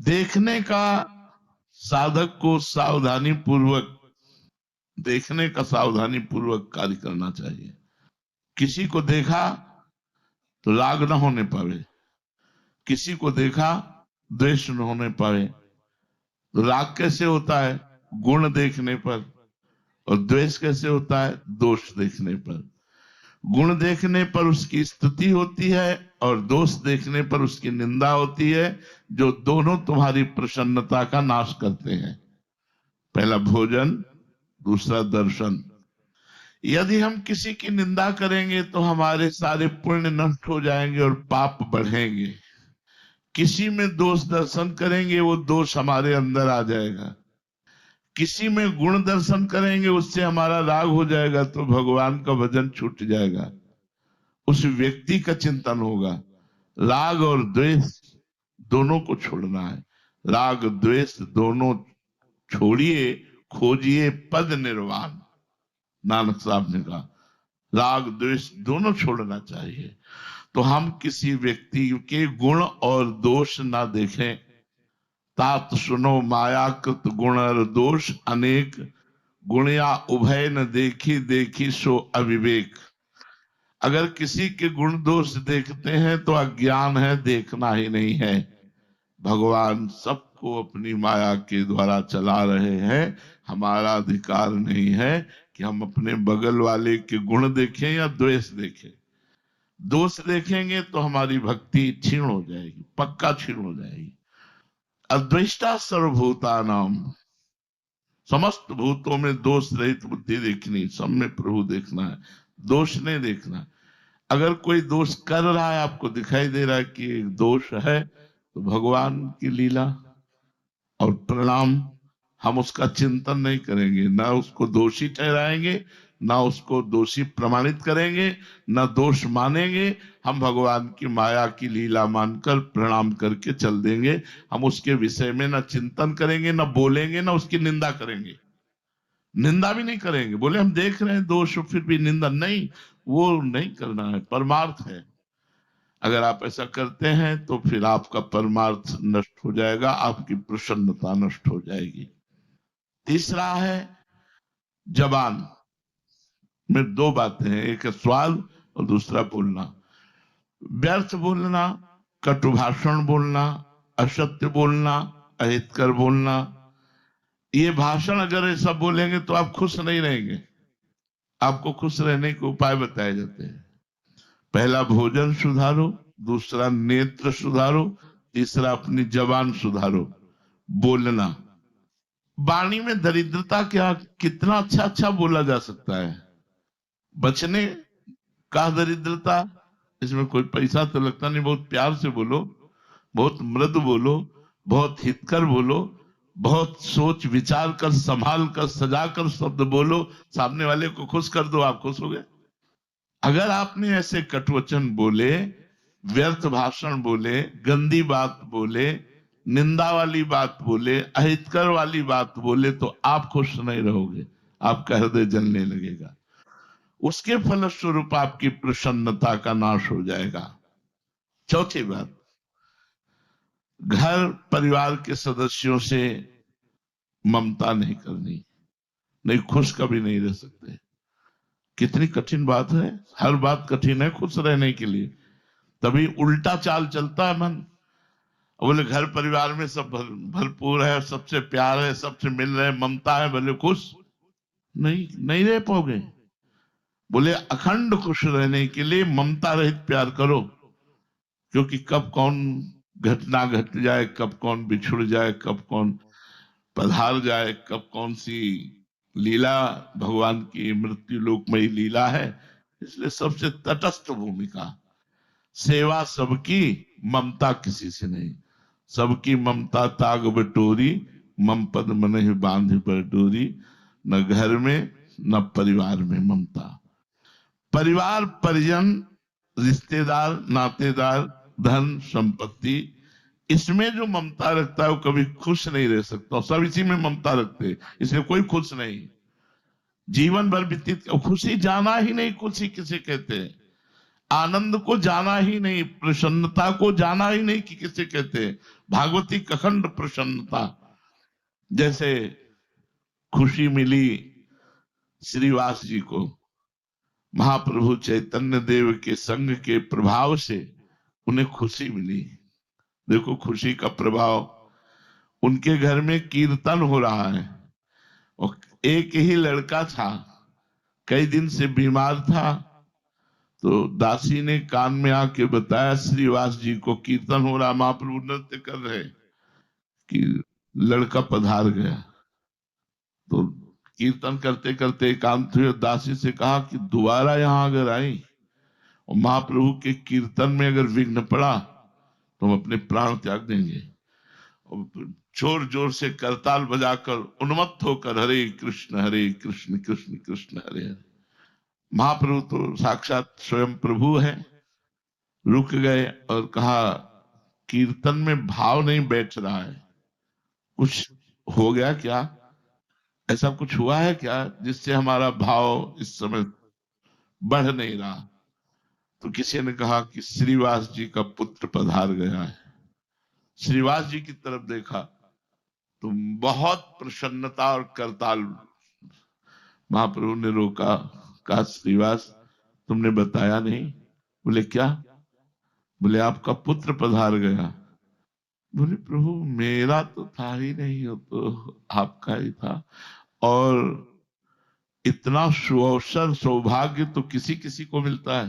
देखने का साधक को सावधानी पूर्वक देखने का सावधानी पूर्वक कार्य करना चाहिए। किसी को देखा तो राग न होने पावे, किसी को देखा द्वेष न होने पावे। तो राग कैसे होता है? गुण देखने पर। और द्वेष कैसे होता है? दोष देखने पर। गुण देखने पर उसकी स्तुति होती है और दोष देखने पर उसकी निंदा होती है, जो दोनों तुम्हारी प्रसन्नता का नाश करते हैं। पहला भोजन, दूसरा दर्शन। यदि हम किसी की निंदा करेंगे तो हमारे सारे पुण्य नष्ट हो जाएंगे और पाप बढ़ेंगे। किसी में दोष दर्शन करेंगे, वो दोष हमारे अंदर आ जाएगा। किसी में गुण दर्शन करेंगे, उससे हमारा राग हो जाएगा, तो भगवान का भजन छूट जाएगा। उस व्यक्ति का चिंतन होगा। राग और द्वेष दोनों को छोड़ना है। राग द्वेष दोनों छोड़िए, खोजिए पद निर्वाण। नानक साहब ने कहा राग द्वेष दोनों छोड़ना चाहिए। तो हम किसी व्यक्ति के गुण और दोष ना देखें। तात सुनो मायाकृत गुण और दोष अनेक, गुणया उभय न देखी देखी सो अविवेक। अगर किसी के गुण दोष देखते हैं तो अज्ञान है, देखना ही नहीं है। भगवान सबको अपनी माया के द्वारा चला रहे हैं। हमारा अधिकार नहीं है कि हम अपने बगल वाले के गुण देखें या द्वेष देखें। दोष देखेंगे तो हमारी भक्ति क्षीण हो जाएगी, पक्का क्षीण हो जाएगी। अद्वेष्टा सर्वभूतानाम, समस्त भूतों में दोष रहित बुद्धि देखनी, सब में प्रभु देखना है, दोष नहीं देखना। अगर कोई दोष कर रहा है, आपको दिखाई दे रहा है कि एक दोष है, तो भगवान की लीला और प्रणाम। हम उसका चिंतन नहीं करेंगे, ना उसको दोषी ठहराएंगे, ना उसको दोषी प्रमाणित करेंगे, ना दोष मानेंगे। हम भगवान की माया की लीला मानकर प्रणाम करके चल देंगे। हम उसके विषय में ना चिंतन करेंगे, ना बोलेंगे, ना उसकी निंदा करेंगे। निंदा भी नहीं करेंगे। बोले हम देख रहे हैं दोष, फिर भी निंदा नहीं, वो नहीं करना है। परमार्थ है। अगर आप ऐसा करते हैं तो फिर आपका परमार्थ नष्ट हो जाएगा, आपकी प्रसन्नता नष्ट हो जाएगी। तीसरा है जबान में दो बातें हैं, एक है स्वाद और दूसरा बोलना। व्यर्थ बोलना, कटु भाषण बोलना, असत्य बोलना, अहितकर बोलना। ये भाषण अगर ऐसा बोलेंगे तो आप खुश नहीं रहेंगे। आपको खुश रहने के उपाय बताए जाते हैं। पहला भोजन सुधारो, दूसरा नेत्र सुधारो, तीसरा अपनी जबान सुधारो। बोलना, वाणी में दरिद्रता क्या, कितना अच्छा अच्छा बोला जा सकता है। बचने का दरिद्रता, इसमें कोई पैसा तो लगता नहीं। बहुत प्यार से बोलो, बहुत मृदु बोलो, बहुत हितकर बोलो, बहुत सोच विचार कर, संभाल कर, सजा कर शब्द बोलो। सामने वाले को खुश कर दो, आप खुश हो गए। अगर आपने ऐसे कटवचन बोले, व्यर्थ भाषण बोले, गंदी बात बोले, निंदा वाली बात बोले, अहितकर वाली बात बोले, तो आप खुश नहीं रहोगे, आपका हृदय जलने लगेगा। उसके फलस्वरूप आपकी प्रसन्नता का नाश हो जाएगा। चौथी बात, घर परिवार के सदस्यों से ममता नहीं करनी। नहीं, खुश कभी नहीं रह सकते। कितनी कठिन बात है। हर बात कठिन है खुश रहने के लिए, तभी उल्टा चाल चलता है मन। बोले घर परिवार में सब भरपूर है, सबसे प्यार है, सबसे मिल रहे, ममता है, बोले खुश नहीं रह पाओगे। बोले अखंड खुश रहने के लिए ममता रहित प्यार करो, क्योंकि कब कौन घटना घट जाए, कब कौन बिछुड़ जाए, कब कौन पधार जाए, कब कौन सी लीला भगवान की मृत्यु लोकमयी लीला है। इसलिए सबसे तटस्थ भूमिका, सेवा सबकी, ममता किसी से नहीं। सबकी ममता ताग बटोरी, मम पद मन ही बांध बटोरी। न घर में न परिवार में ममता। परिवार, परिजन, रिश्तेदार, नातेदार, धन संपत्ति, इसमें जो ममता रखता है वो कभी खुश नहीं रह सकता। सब इसी में ममता रखते हैं, इसलिए कोई खुश नहीं। जीवन भर व्यतीत, खुशी जाना ही नहीं, खुशी किसे कहते हैं। आनंद को जाना ही नहीं, प्रसन्नता को जाना ही नहीं कि किसे कहते हैं। भागवती अखंड प्रसन्नता। जैसे खुशी मिली श्रीवास जी को महाप्रभु चैतन्य देव के संग के प्रभाव से, उन्हें खुशी मिली। देखो खुशी का प्रभाव। उनके घर में कीर्तन हो रहा है और एक ही लड़का था, कई दिन से बीमार था। तो दासी ने कान में आके बताया श्रीवास जी को कीर्तन हो रहा, महाप्रभु नृत्य कर रहे कि लड़का पधार गया। तो कीर्तन करते करते एकांत हुए, दासी से कहा कि दोबारा यहां अगर आई और महाप्रभु के कीर्तन में अगर विघ्न पड़ा तो हम अपने प्राण त्याग देंगे। और जोर जोर से करताल बजाकर उन्मत्त होकर हरे कृष्ण कृष्ण कृष्ण हरे हरे। महाप्रभु तो साक्षात स्वयं प्रभु है। रुक गए और कहा कीर्तन में भाव नहीं बैठ रहा है, कुछ हो गया क्या? ऐसा कुछ हुआ है क्या जिससे हमारा भाव इस समय बढ़ नहीं रहा? तो किसी ने कहा कि श्रीवास जी का पुत्र पधार गया है। श्रीवास जी की तरफ देखा तो बहुत प्रसन्नता और करताल। महाप्रभु ने रोका, कहा श्रीवास तुमने बताया नहीं। बोले क्या? बोले आपका पुत्र पधार गया। बोले प्रभु मेरा तो था ही नहीं, हो तो आपका ही था। और इतना सुअवसर सौभाग्य तो किसी किसी को मिलता है।